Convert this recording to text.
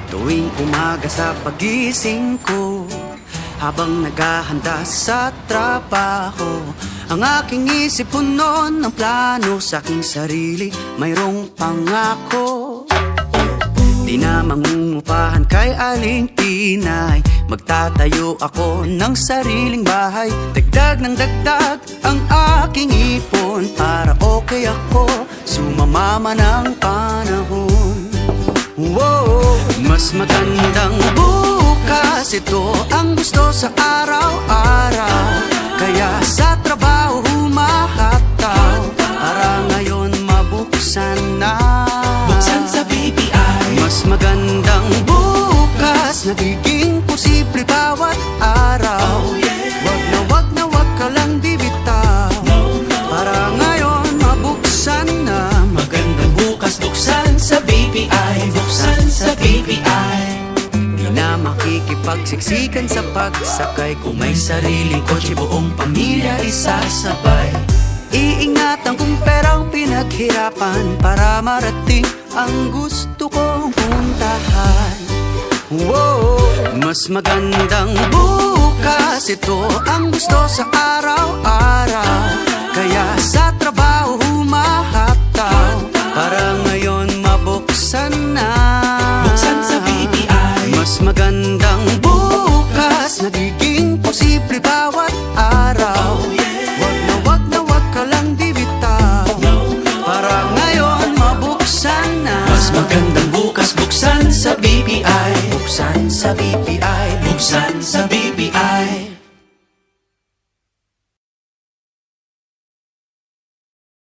Tuwing umaga sa pagising ko, habang naghahanda sa trabaho, ang aking isip puno ng plano sa aking sarili, mayroong pangako. Di na mangungupahan kay Aling Tinay, magtatayo ako ng sariling bahay. Dagdag ng dagdag ang aking ipon para okay ako, sumamama ng panahon. Whoa! Mas magandang bukas, ito ang gusto sa araw-araw. Kaya sa trabaho humahataw, para ngayon mabuksan na. Buksan sa BPI. Mas magandang bukas, nagiging posible bawat araw. Oh yeah. Wag ka lang bibitaw, para ngayon mabuksan na. Magandang bukas, buksan sa BPI. Buksan sa BPI. Di na makikipagsiksikan sa pagsakay, kung may sariling kotse buong pamilya isasabay. Iingatan kung perang pinaghirapan para marating ang gusto kong puntahan. Whoa! Mas magandang bukas, ito ang gusto sa araw-araw. Kaya sa trabaho humahataw, para ngayon mabuksan na. Buksan sa BPI. Mas magandang bukas, nagiging posible bawat araw. Oh yeah. Wag ka lang bibitaw, para ngayon mabuksan na. Mas magandang bukas, buksan sa BPI. Buksan sa BPI. Buksan sa